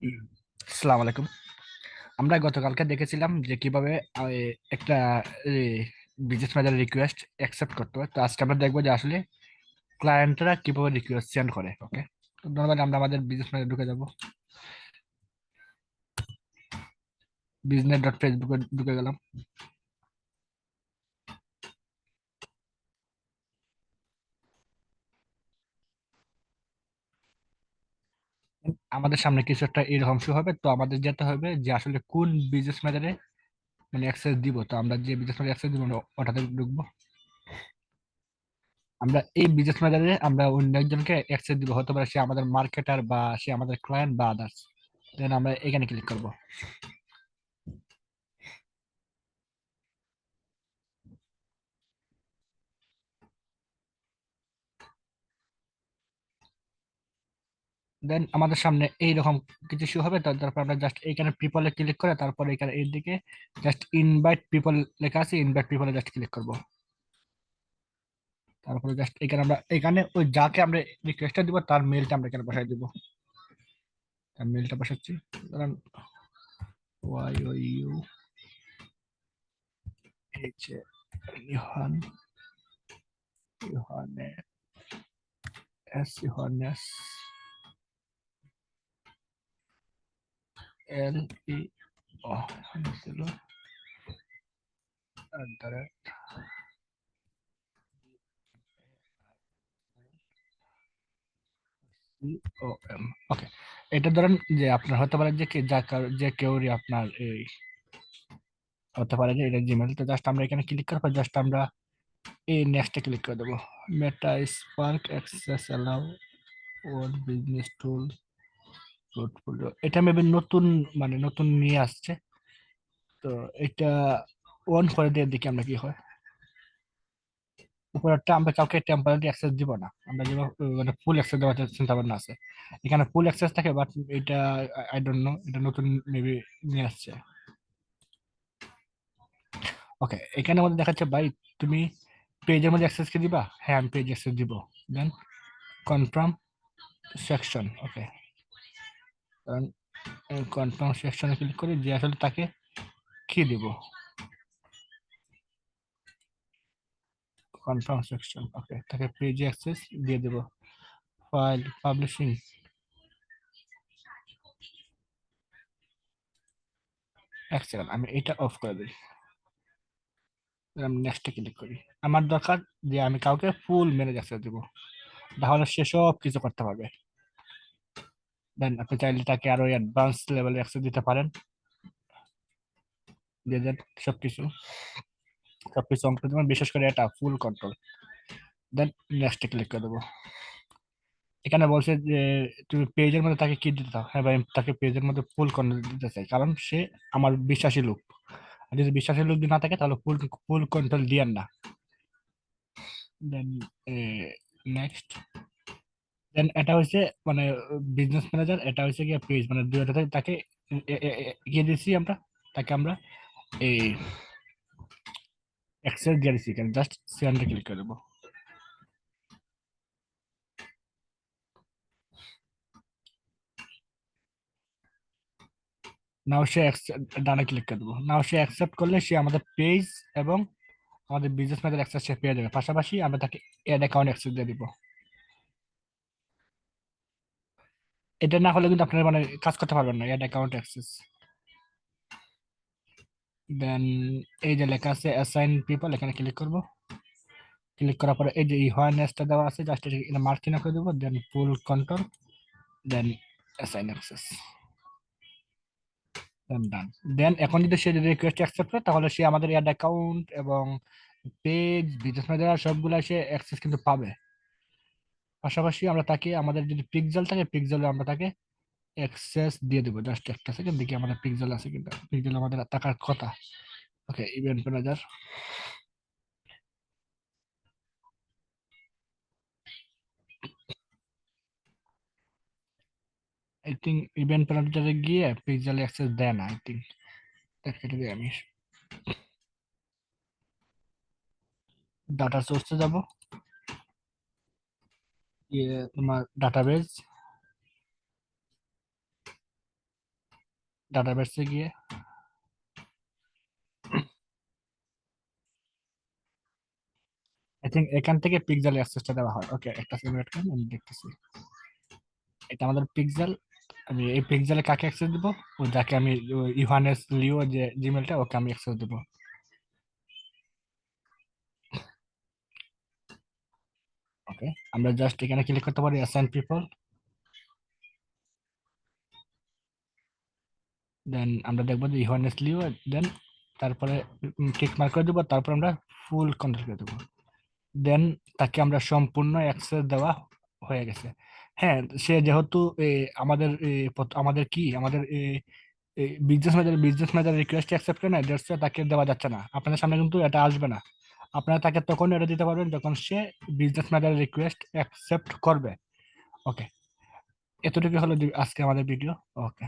হুম। আসসালামু আলাইকুম। আমরা গতকালকে দেখেছিলাম যে কিভাবে একটা বিজনেস ম্যানেজার রিকোয়েস্ট অ্যাকসেপ্ট করতে হয়। তো আজকে আমরা দেখবো যে আসলে ক্লায়েন্টরা কিভাবে রিকোয়েস্ট সেন্ড করে। ওকে, নর্মালি আমরা আমাদের বিজনেস ম্যানেজার ঢুকে যাব, business.facebook ঢুকে গেলাম। আমাদের সামনে কিছু একটা এরকম শো হবে, তো আমাদের যেতে হবে যে আসলে কোন বিজনেস ম্যানেজারে মানে অ্যাক্সেস দিব। তো আমরা যে বিজনেস ম্যানেজার অ্যাক্সেস দিব আমরা ওটাতে ঢুকবো। আমরা এই বিজনেস ম্যানেজারে আমরা অন্য একজনকে অ্যাক্সেস দিব, হতে পারে সে আমাদের মার্কেটার বা সে আমাদের ক্লায়েন্ট বা আদার্স। দেন আমরা এখানে ক্লিক করব। দেন আমাদের সামনে এইরকম কিছু শো হবে, তারপর আমরা জাস্ট এখানে পিপলে ক্লিক করে তারপর এখানে এর দিকে জাস্ট ইনভাইট পিপল লেখা আছে, ইনভাইট পিপলে জাস্ট ক্লিক করব। তারপরে জাস্ট এখানে আমরা এখানে ওই যাকে আমরা রিকোয়েস্টটা দিব তার মেলটা আমরা এখানে বসাই দিব। তার মেলটা বসাচ্ছি, ধরেন Y O U H A ইউহান, ইউহানে এস, ইউহানেস এল ই ও, ছিল ও এম। ওকে, এটা ধরেন যে আপনার হতে পারে যে যে কেউরই আপনার এই হতে পারে যে এটা জিমেল। তো জাস্ট আমরা এখানে ক্লিক করার পর জাস্ট আমরা এই নেক্সটে ক্লিক করে দেবো। Meta spark access allow own business tool portfolio, এটা মেবি নতুন মানে নতুন নিয়ে আসছে। তো এটা অন করে দিয়ে দেখি আমরা কি হয়। উপরেরটা আমরা কাউকে টেম্পোরারি অ্যাক্সেস দিব না, আমরা যেন মানে ফুল অ্যাক্সেস দেওয়ার চিন্তা ভাবনা আছে। এখানে ফুল অ্যাক্সেস থাকে, বাট এটা আই ডোন্ট নো, এটা নতুন মেবি নিয়ে আসছে। ওকে, এখানে আমাদের দেখাচ্ছে ভাই তুমি পেজের মধ্যে অ্যাক্সেস কি দিবা? হ্যাঁ, আমি পেজ অ্যাক্সেস দিব। দেন কনফার্ম সেকশন। ওকে, কারণ কনফার্ম সেকশনে ক্লিক করি যে আসলে তাকে কি দিব। কনফার্ম সেকশন, ওকে, তাকে পেজে অ্যাক্সেস দিয়ে দেব। ফাইল পাবলিশিং, এক সেকেন্ড আমি এটা অফ করে দিই। আমি নেক্সটে ক্লিক করি। আমার দরকার যে আমি কাউকে ফুল ম্যানেজ অ্যাক্সেস দিব, তাহলে সে সব কিছু করতে পারবে। দেন আপনি চাইলে তাকে আরো অ্যাডভান্স লেভেলে অ্যাক্সেস দিতে পারেন, দিয়ে দেন সবকিছু সবকিছু অন করে দেবেন, বিশেষ করে এটা ফুল কন্ট্রোল। দেন নেক্সটে ক্লিক করে দেবো। এখানে বলছে যে তুমি পেজের মধ্যে তাকে কি দিতে চাও। হ্যাঁ ভাই, আমি তাকে পেজের মধ্যে ফুল কন্ট্রোল দিতে চাই, কারণ সে আমার বিশ্বাসী লোক। আর যদি বিশ্বাসী লোক যদি না থাকে তাহলে ফুল ফুল কন্ট্রোল দিয়েন না। দেন নেক্সট। দেন এটা হচ্ছে মানে বিজনেস ম্যানেজার, এটা হচ্ছে গিয়ে পেজ, মানে দুইটাতে তাকে গিয়ে দিচ্ছি আমরা, তাকে আমরা এই অ্যাক্সেস দিয়ে দিচ্ছি। এখানে জাস্ট সেন্ডে ক্লিক করে দেবো। নাও সে ডানে ক্লিক করে দেবো। নাও সে অ্যাকসেপ্ট করলে সে আমাদের পেজ এবং আমাদের বিজনেস ম্যানেজার অ্যাক্সেস সে পেয়ে যাবে। পাশাপাশি আমরা তাকে অ্যাড অ্যাকাউন্ট অ্যাক্সেস দিয়ে দিব। এটা না হলে কিন্তু আপনারা মানে কাজ করতে পারবেন না, অ্যাড অ্যাকাউন্ট অ্যাক্সেস। দেন এই যে লেখা আছে অ্যাসাইন পিপল, এখানে ক্লিক করব। ক্লিক করার পরে এই যে ইউআরএনএসটা দেওয়া আছে, জাস্ট এটা মার্কিং করে দেবো। দেন ফুল কন্ট্রোল, দেন অ্যাসাইন অ্যাক্সেস, দেন ডান। দেন এখন যদি সে যদি রিকোয়েস্ট অ্যাকসেপ্ট করে তাহলে সে আমাদের অ্যাড অ্যাকাউন্ট এবং পেজ বিজনেস ম্যানেজার সবগুলা সে অ্যাক্সেস কিন্তু পাবে। পাশাপাশি আমরা তাকে আমাদের যদি পিক্সেল থাকে পিক্সেলে আমরা তাকে অ্যাক্সেস দিয়ে দেবো। জাস্ট একটা সেকেন্ড দেখি আমাদের পিক্সেল আছে কিনা। পিক্সেল আমাদের থাকার কথা। Okay, event manager, I think event ম্যানেজারে গিয়ে পিক্সেল অ্যাক্সেস দেয় না আই থিঙ্ক। কেটে দিই আমি, ডাটা সোর্সে যাব, গিয়ে তোমার ডাটাবেজ, ডাটাবেসে গিয়ে আই থিঙ্ক এখান থেকে পিক্সেল অ্যাক্সেসটা দেওয়া হয়। ওকে, একটা সেকেন্ড ওয়েট করুন, আমি দেখতেছি। এটা আমাদের পিক্সেল। আমি এই পিক্সেলে কাকে অ্যাক্সেস দিব? ও যাকে আমি ইভানেস লিও যে জিমেলটা, ওকে আমি অ্যাক্সেস দেব। ওকে, আমরা জাস্ট এখানে ক্লিক করতে পারি অ্যাসাইন পিপল। দেন আমরা দেখবো যে ইভানেস লিও। দেন তারপরে টিক মার্ক করে দেবো, তারপর আমরা ফুল কন্ট্রোল করে দেবো। দেন তাকে আমরা সম্পূর্ণ অ্যাক্সেস দেওয়া হয়ে গেছে। হ্যাঁ, সে যেহেতু আমাদের আমাদের কি আমাদের বিজনেস ম্যানেজার রিকোয়েস্ট অ্যাকসেপ্ট করে না, দ্যাটস তাকে দেওয়া যাচ্ছে না। আপনাদের সামনে কিন্তু এটা আসবে না। আপনারা তাকে তখন এটা দিতে পারবেন যখন সে বিজনেস ম্যানেজার রিকোয়েস্ট অ্যাকসেপ্ট করবে। ওকে, এতটুকু হলো আজকে আমাদের ভিডিও। ওকে।